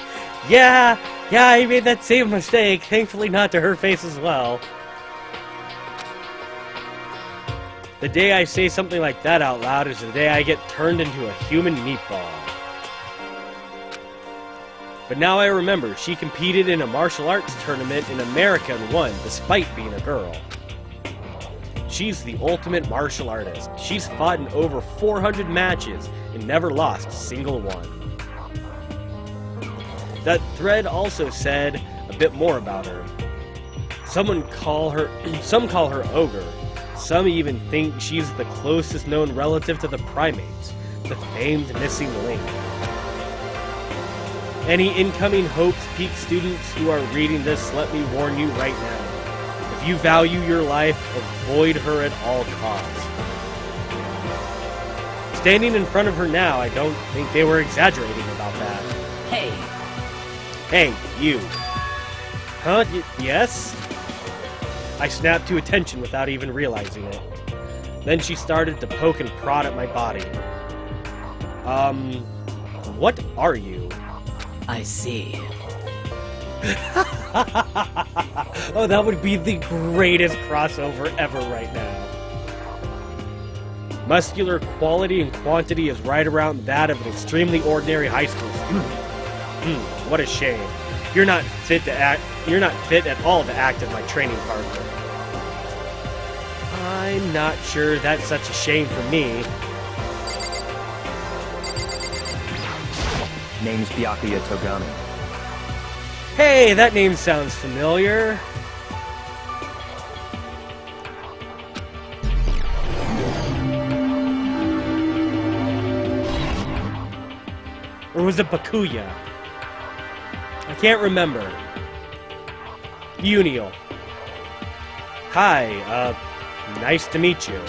Yeah, I made that same mistake. Thankfully not to her face as well. The day I say something like that out loud is the day I get turned into a human meatball. But now I remember, she competed in a martial arts tournament in America and won, despite being a girl. She's the ultimate martial artist. She's fought in over 400 matches and never lost a single one. That thread also said a bit more about her. Some call her ogre. Some even think she's the closest known relative to the primates, the famed missing link. Any incoming Hopes Peak students who are reading this, let me warn you right now. If you value your life, avoid her at all costs. Standing in front of her now, I don't think they were exaggerating about that. Hey. Hey, you. Huh? Yes? I snapped to attention without even realizing it. Then she started to poke and prod at my body. What are you? I see. Oh, that would be the greatest crossover ever right now. Muscular quality and quantity is right around that of an extremely ordinary high school student. What a shame. You're not fit at all to act as my training partner. I'm not sure that's such a shame for me. Name's Byakuya Togami. Hey, that name sounds familiar. Or was it Bakuya? I can't remember. Uniel. Hi, nice to meet you.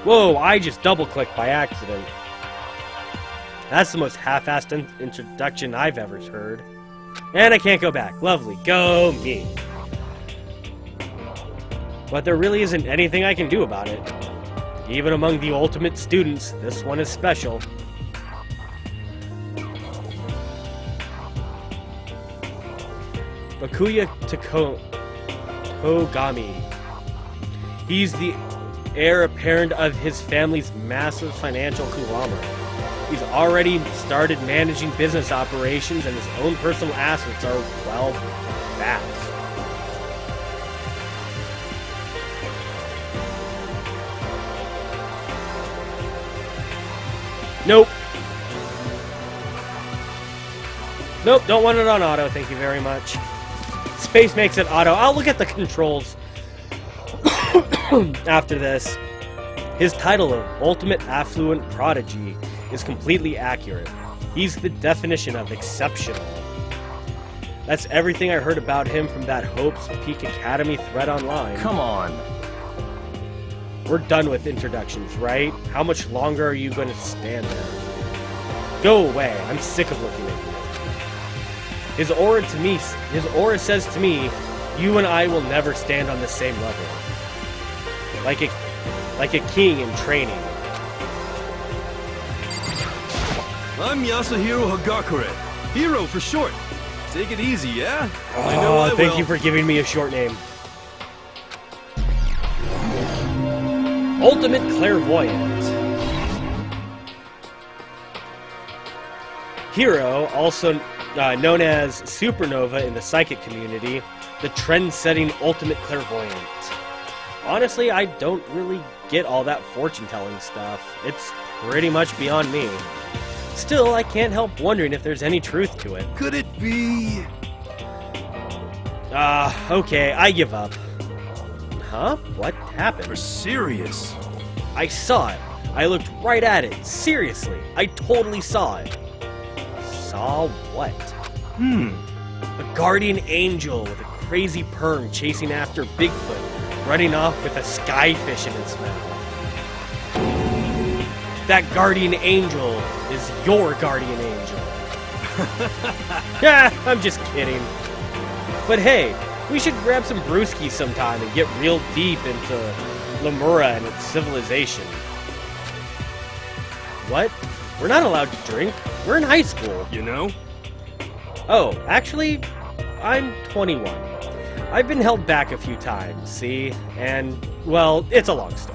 Whoa, I just double-clicked by accident. That's the most half-assed introduction I've ever heard. And I can't go back. Lovely. Go me. But there really isn't anything I can do about it. Even among the ultimate students, this one is special. Bakuya Togami. He's the heir apparent of his family's massive financial conglomerate. He's already started managing business operations, and his own personal assets are, well, vast. Nope. Nope, don't want it on auto, thank you very much. Space makes it auto. I'll look at the controls after this. His title of Ultimate Affluent Prodigy is completely accurate. He's the definition of exceptional. That's everything I heard about him from that Hopes Peak Academy thread online. Come on. We're done with introductions, right? How much longer are you going to stand there? Go away. I'm sick of looking at you. His aura says to me, you and I will never stand on the same level. Like a king in training. I'm Yasuhiro Hagakure. Hero for short. Take it easy, yeah? I know I thank will. you for giving me a short name. Ultimate Clairvoyant. Hero, also known as Supernova in the psychic community, the trend-setting Ultimate Clairvoyant. Honestly, I don't really get all that fortune-telling stuff. It's pretty much beyond me. Still, I can't help wondering if there's any truth to it. Could it be... Okay, I give up. Huh? What happened? You're serious? I saw it. I looked right at it. Seriously, I totally saw it. Saw what? A guardian angel with a crazy perm chasing after Bigfoot, running off with a skyfish in its mouth. That guardian angel is your guardian angel. Yeah, I'm just kidding. But hey, we should grab some brewskis sometime and get real deep into Lemura and its civilization. What? We're not allowed to drink. We're in high school. You know? Oh, actually, I'm 21. I've been held back a few times, see? And, well, it's a long story.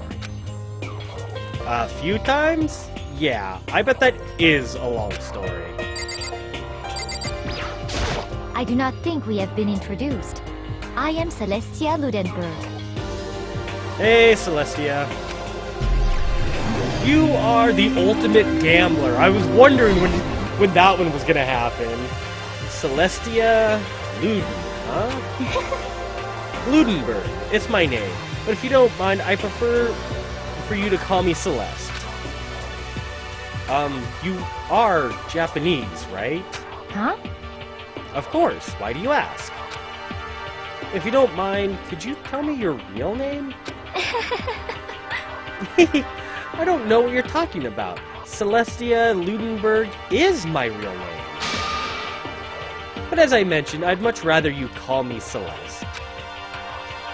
A few times? Yeah, I bet that is a long story. I do not think we have been introduced. I am Celestia Ludenberg. Hey, Celestia. You are the ultimate gambler. I was wondering when that one was gonna happen. Celestia Luden, huh? Ludenberg. It's my name. But if you don't mind, I prefer for you to call me Celeste. You are Japanese, right? Huh? Of course. Why do you ask? If you don't mind, could you tell me your real name? I don't know what you're talking about. Celestia Ludenberg is my real name. But as I mentioned, I'd much rather you call me Celeste.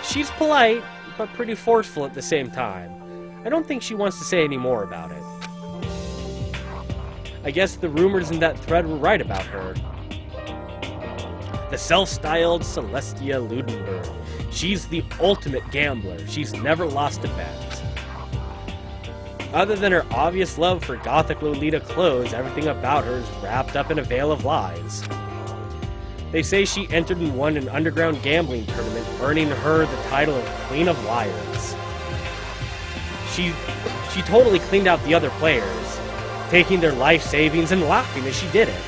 She's polite, but pretty forceful at the same time. I don't think she wants to say any more about it. I guess the rumors in that thread were right about her. The self-styled Celestia Ludenberg. She's the ultimate gambler. She's never lost a bet. Other than her obvious love for gothic Lolita clothes, everything about her is wrapped up in a veil of lies. They say she entered and won an underground gambling tournament, earning her the title of Queen of Liars. She totally cleaned out the other players, taking their life savings and laughing as she did it.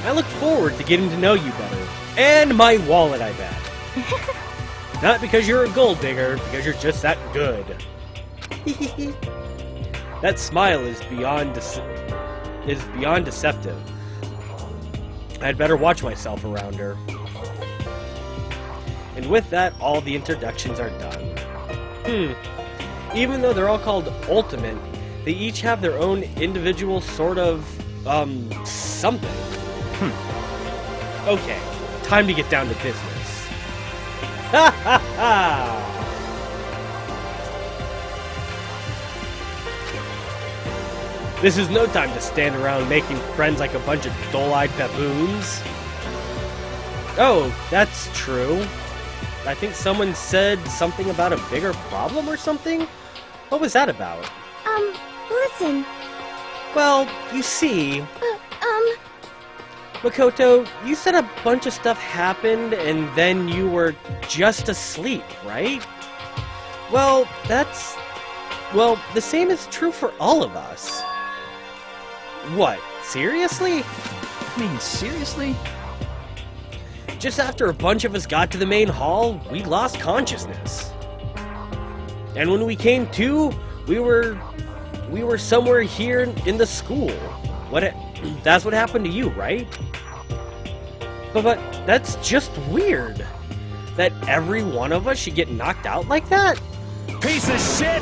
I look forward to getting to know you better. And my wallet, I bet. Not because you're a gold digger, because you're just that good. That smile is beyond deceptive. I'd better watch myself around her. And with that, all the introductions are done. Even though they're all called Ultimate, they each have their own individual sort of, something. Okay, time to get down to business. Ha ha ha! This is no time to stand around making friends like a bunch of dull-eyed baboons. Oh, that's true. I think someone said something about a bigger problem or something? What was that about? Listen. Well, you see... Makoto, you said a bunch of stuff happened and then you were just asleep, right? Well, the same is true for all of us. What, seriously? I mean, seriously? Just after a bunch of us got to the main hall, we lost consciousness. And when we came to, we were somewhere here in the school. That's what happened to you, right? But that's just weird. That every one of us should get knocked out like that? Piece of shit!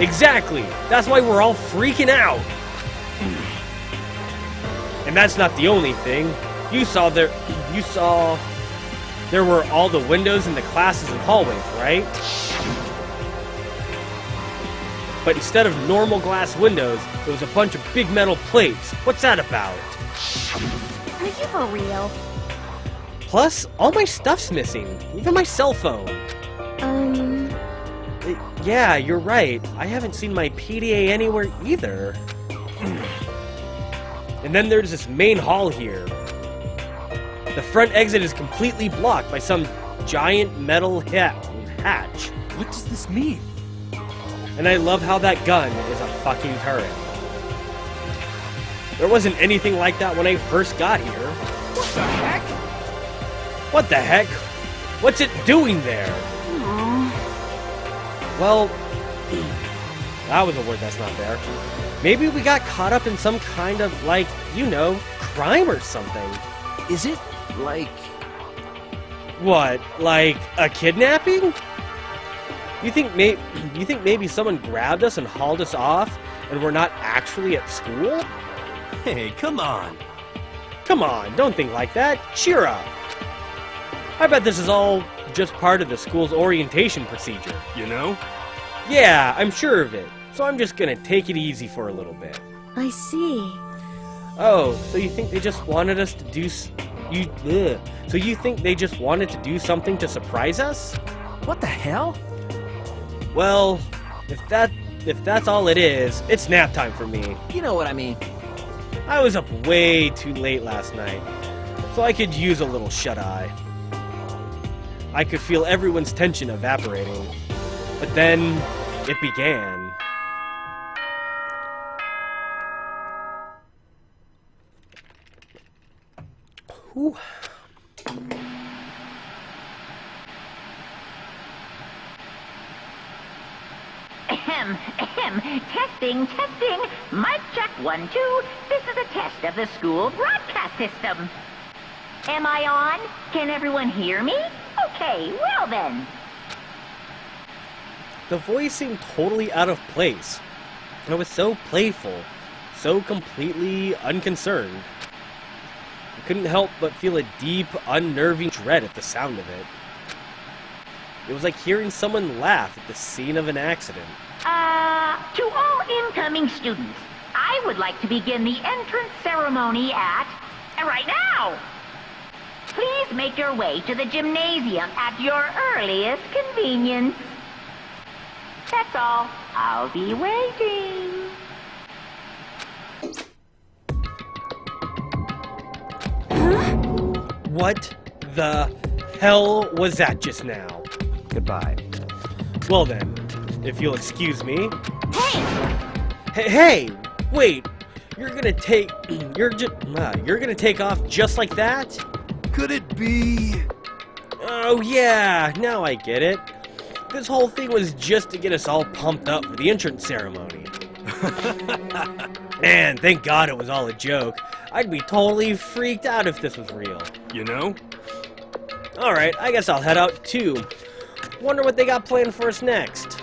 Exactly! That's why we're all freaking out! And that's not the only thing. You saw there were all the windows in the classes and hallways, right? But instead of normal glass windows, there was a bunch of big metal plates. What's that about? Are you for real? Plus, all my stuff's missing, even my cell phone. Yeah, you're right. I haven't seen my PDA anywhere either. And then there's this main hall here. The front exit is completely blocked by some giant metal hatch. What does this mean? And I love how that gun is a fucking turret. There wasn't anything like that when I first got here. What the heck? What the heck? What's it doing there? Well, that was a word that's not there. Maybe we got caught up in some kind of, like, you know, crime or something. Is it like... What, like a kidnapping? You think maybe someone grabbed us and hauled us off and we're not actually at school? Hey, come on. Come on, don't think like that. Cheer up. I bet this is all just part of the school's orientation procedure. You know? Yeah, I'm sure of it. So I'm just gonna take it easy for a little bit. I see. Oh, so you think they just wanted us to do So you think they just wanted to do something to surprise us? What the hell? Well, if that's all it is, it's nap time for me. You know what I mean. I was up way too late last night, so I could use a little shut-eye. I could feel everyone's tension evaporating. But then, it began. Whew. Ahem, ahem. Testing, testing. Mic check 1, 2. This is a test of the school broadcast system. Am I on? Can everyone hear me? Okay, well then. The voice seemed totally out of place. And it was so playful, so completely unconcerned. I couldn't help but feel a deep, unnerving dread at the sound of it. It was like hearing someone laugh at the scene of an accident. To all incoming students, I would like to begin the entrance ceremony right now. Please make your way to the gymnasium at your earliest convenience. That's all. I'll be waiting. What the hell was that just now? Goodbye. Well then, if you'll excuse me. Hey! Hey! Wait! You're gonna take off just like that? Could it be? Oh yeah, now I get it. This whole thing was just to get us all pumped up for the entrance ceremony. Man, thank God it was all a joke. I'd be totally freaked out if this was real. You know? Alright, I guess I'll head out too. Wonder what they got planned for us next.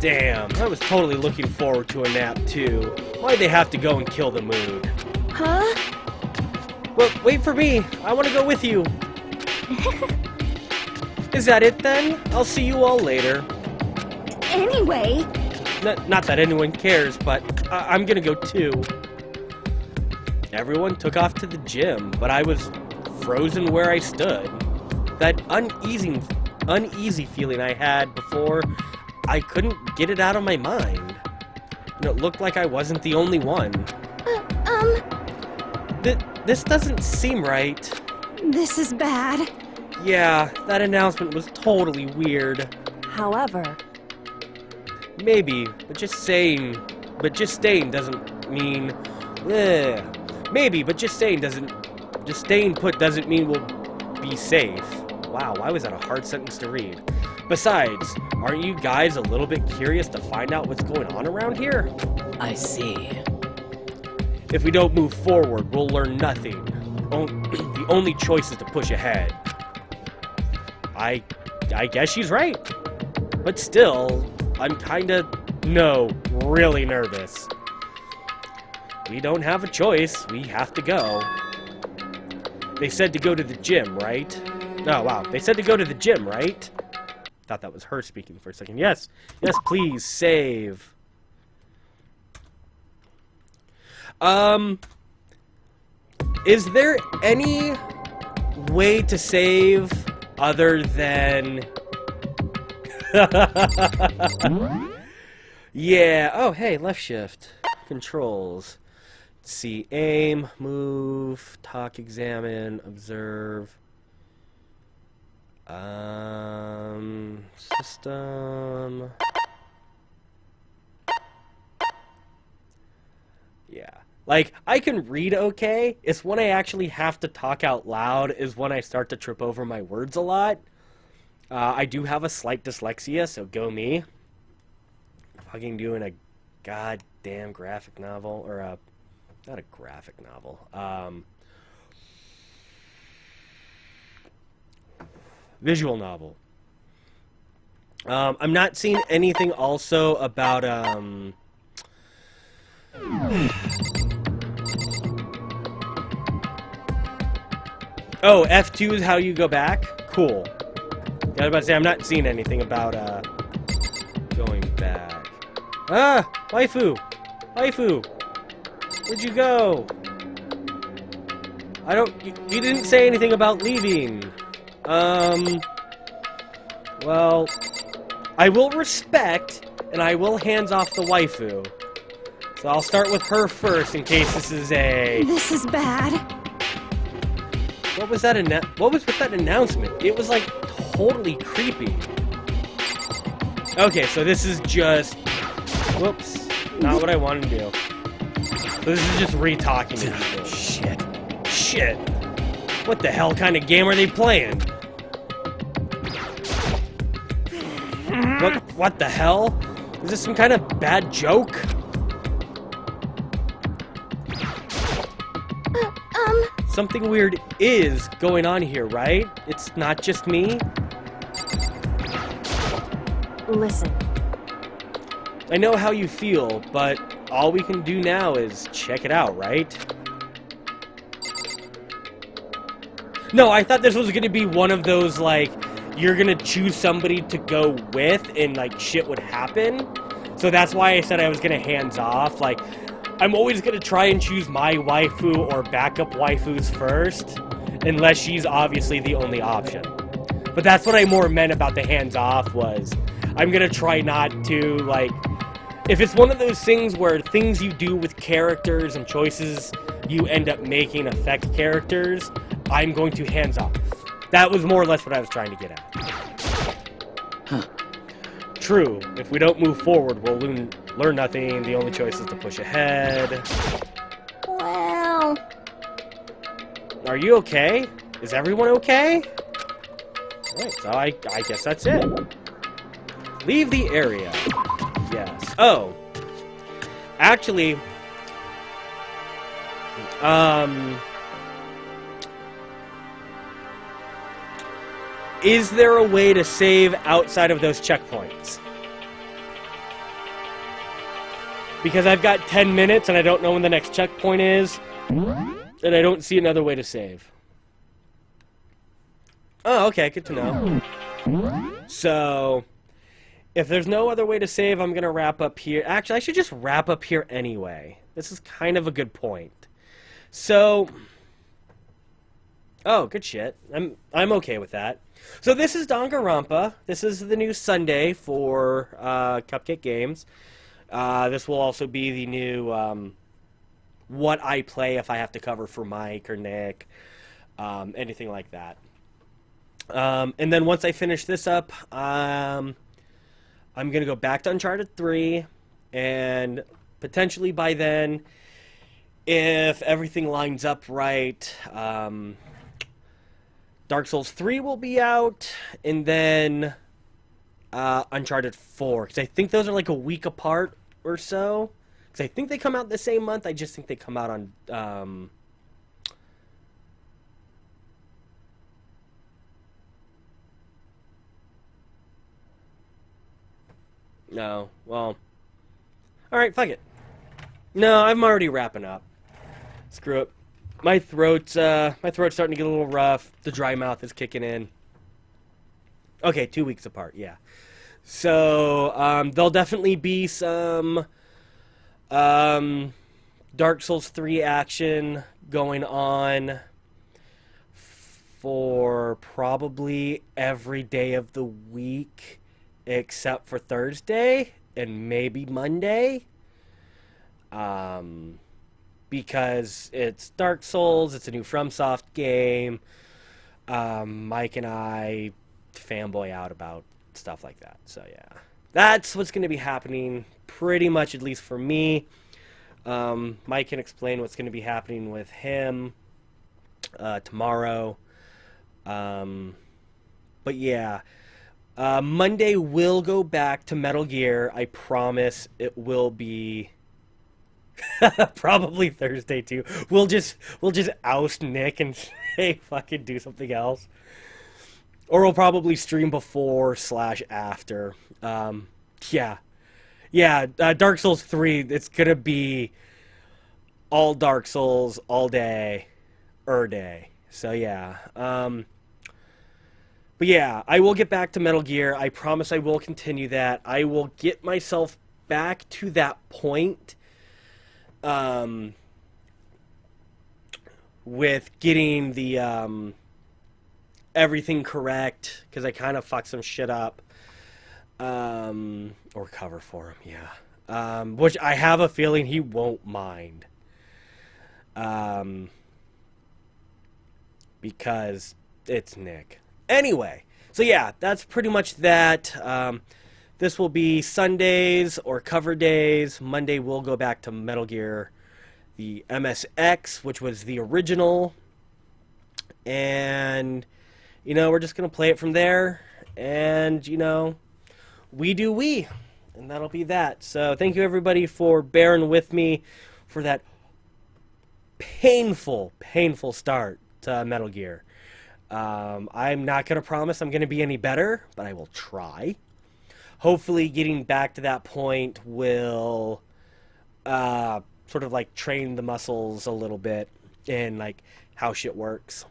Damn, I was totally looking forward to a nap too. Why'd they have to go and kill the mood? Huh? Well, wait for me. I want to go with you. Is that it then? I'll see you all later. Anyway. Not that anyone cares, but I'm gonna go too. Everyone took off to the gym, but I was frozen where I stood. That uneasy feeling I had before, I couldn't get it out of my mind. And it looked like I wasn't the only one. This doesn't seem right. This is bad. Yeah, that announcement was totally weird. However, Maybe, but just staying doesn't mean... Maybe, but just staying put doesn't mean we'll be safe. Wow, why was that a hard sentence to read? Besides, aren't you guys a little bit curious to find out what's going on around here? I see. If we don't move forward, we'll learn nothing. The only choice is to push ahead. I guess she's right. But still, I'm really nervous. We don't have a choice. We have to go. They said to go to the gym, right? Oh, wow. They said to go to the gym, right? thought that was her speaking for a second. Yes. Yes, please, save. Is there any way to save other than... Yeah. Oh, hey, left shift. Controls. Let's see. Aim, move, talk, examine, observe. System. Yeah. Like, I can read okay. It's when I actually have to talk out loud is when I start to trip over my words a lot. I do have a slight dyslexia, so go me. Fucking doing a goddamn graphic novel, or not a graphic novel. Visual novel. I'm not seeing anything also about, Oh, F2 is how you go back? Cool. Yeah, I was about to say, I'm not seeing anything about, going back. Ah! Waifu! Waifu! Where'd you go? You didn't say anything about leaving. Well, I will respect, and I will hands off the waifu. So I'll start with her first, in case this is a... This is bad. What was that what was with that announcement? It was, like, totally creepy. Okay, so this is just... Whoops. Not what I wanted to do. So this is just re-talking to people. Shit. What the hell kind of game are they playing? What the hell? Is this some kind of bad joke? Something weird is going on here, right? It's not just me? Listen. I know how you feel, but all we can do now is check it out, right? No, I thought this was gonna be one of those, like, you're gonna choose somebody to go with and, like, shit would happen. So that's why I said I was gonna hands off. Like, I'm always gonna try and choose my waifu or backup waifus first, unless she's obviously the only option. But that's what I more meant about the hands off was, I'm gonna try not to, like, if it's one of those things where things you do with characters and choices you end up making affect characters, I'm going to hands off. That was more or less what I was trying to get at. Huh. True, if we don't move forward, we'll learn nothing. The only choice is to push ahead. Well... Are you okay? Is everyone okay? Alright, so I guess that's it. Leave the area. Yes. Oh. Actually... Is there a way to save outside of those checkpoints? Because I've got 10 minutes and I don't know when the next checkpoint is. And I don't see another way to save. Oh, okay, good to know. So, if there's no other way to save, I'm going to wrap up here. Actually, I should just wrap up here anyway. This is kind of a good point. So... Oh, good shit. I'm okay with that. So this is Danganronpa. This is the new Sunday for Cupcake Games. This will also be the new what I play if I have to cover for Mike or Nick, anything like that. And then once I finish this up, I'm going to go back to Uncharted 3, and potentially by then, if everything lines up right, Dark Souls 3 will be out, and then Uncharted 4, because I think those are like a week apart or so, because I think they come out the same month. I just think they come out on... No, well... Alright, fuck it. No, I'm already wrapping up. Screw it. My throat's starting to get a little rough. The dry mouth is kicking in. Okay, 2 weeks apart, yeah. So, there'll definitely be some Dark Souls 3 action going on for probably every day of the week except for Thursday and maybe Monday. Because it's Dark Souls, it's a new FromSoft game. Mike and I fanboy out about stuff like that. So yeah, that's what's going to be happening pretty much, at least for me. Mike can explain what's going to be happening with him tomorrow. But yeah, Monday will go back to Metal Gear. I promise it will be probably Thursday too. We'll just oust Nick and say fucking do something else. Or we'll probably stream before/after. Yeah. Dark Souls 3, it's gonna be all Dark Souls all day, day. So yeah. But yeah, I will get back to Metal Gear. I promise I will continue that. I will get myself back to that point with getting the everything correct, because I kind of fucked some shit up. Or cover for him, yeah. Which I have a feeling he won't mind. Because it's Nick. Anyway, so yeah, that's pretty much that. This will be Sundays or cover days. Monday we'll go back to Metal Gear, the MSX, which was the original. And, you know, we're just going to play it from there. And, you know, we do we. And that'll be that. So thank you, everybody, for bearing with me for that painful start to Metal Gear. I'm not going to promise I'm going to be any better, but I will try. Hopefully getting back to that point will sort of like train the muscles a little bit in like how shit works.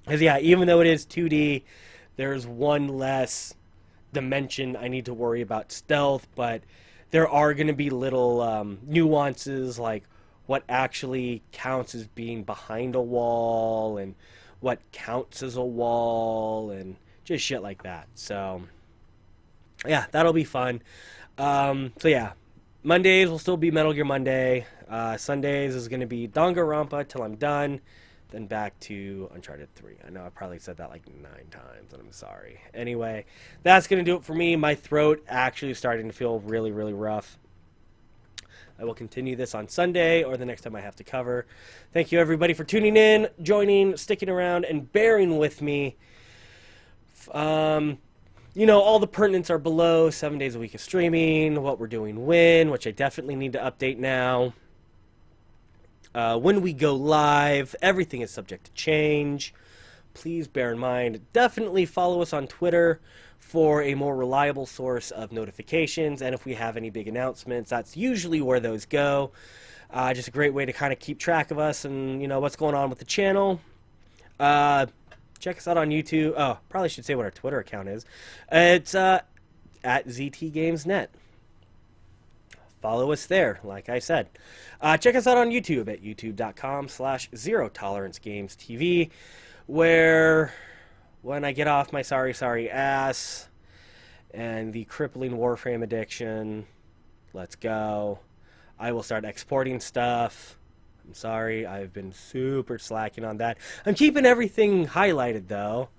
Because yeah, even though it is 2D, there's one less dimension I need to worry about stealth, but there are going to be little nuances like what actually counts as being behind a wall and what counts as a wall and just shit like that. So yeah, that'll be fun. So yeah, Mondays will still be Metal Gear Monday. Sundays is going to be Danganronpa till I'm done. Then back to Uncharted 3. I know I probably said that like 9 times, and I'm sorry. Anyway, that's going to do it for me. My throat actually is starting to feel really, really rough. I will continue this on Sunday or the next time I have to cover. Thank you, everybody, for tuning in, joining, sticking around, and bearing with me. You know, all the pertinents are below. 7 days a week of streaming, what we're doing when, which I definitely need to update now. When we go live, everything is subject to change. Please bear in mind, definitely follow us on Twitter for a more reliable source of notifications, and if we have any big announcements, that's usually where those go. Just a great way to kind of keep track of us and, you know, what's going on with the channel. Check us out on YouTube. Oh, probably should say what our Twitter account is. It's at ZTGamesNet. Follow us there, like I said. Check us out on YouTube at youtube.com/ZeroToleranceGamesTV, where when I get off my sorry ass and the crippling Warframe addiction, let's go, I will start exporting stuff. I'm sorry, I've been super slacking on that. I'm keeping everything highlighted, though.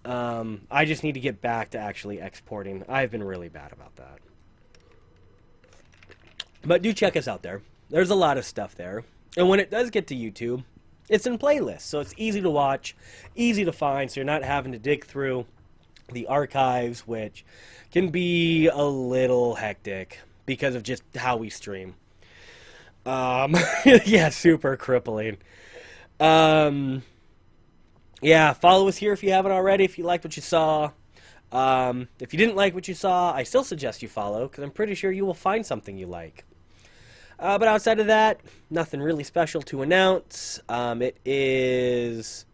I just need to get back to actually exporting. I've been really bad about that. But do check us out there. There's a lot of stuff there. And when it does get to YouTube, it's in playlists. So it's easy to watch, easy to find, so you're not having to dig through the archives, which can be a little hectic because of just how we stream. Yeah, super crippling. Yeah, follow us here if you haven't already, if you liked what you saw. If you didn't like what you saw, I still suggest you follow, because I'm pretty sure you will find something you like. But outside of that, nothing really special to announce. It is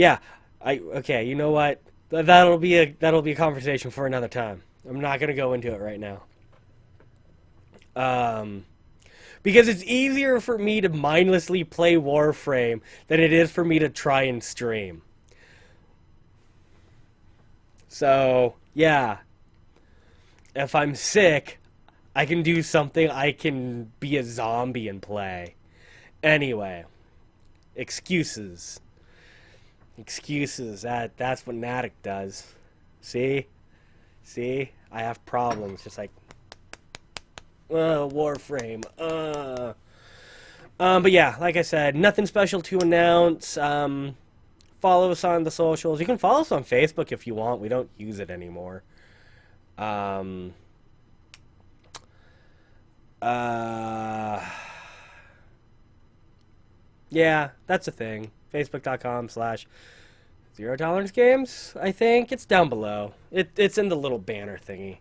yeah, okay, you know what? That'll be a conversation for another time. I'm not gonna go into it right now. Because it's easier for me to mindlessly play Warframe than it is for me to try and stream. So, yeah. If I'm sick, I can do something. I can be a zombie and play. Anyway. Excuses. Excuses. That's what Natick does. See? See? I have problems. Just like... Warframe. But yeah, like I said, nothing special to announce. Follow us on the socials. You can follow us on Facebook if you want. We don't use it anymore. Yeah, that's a thing. Facebook.com/Zero Tolerance Games, I think. It's down below. It's in the little banner thingy.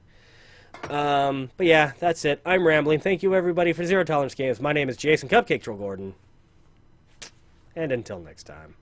But yeah, that's it. I'm rambling. Thank you everybody for Zero Tolerance Games. My name is Jason Cupcake Troll Gordon. And until next time.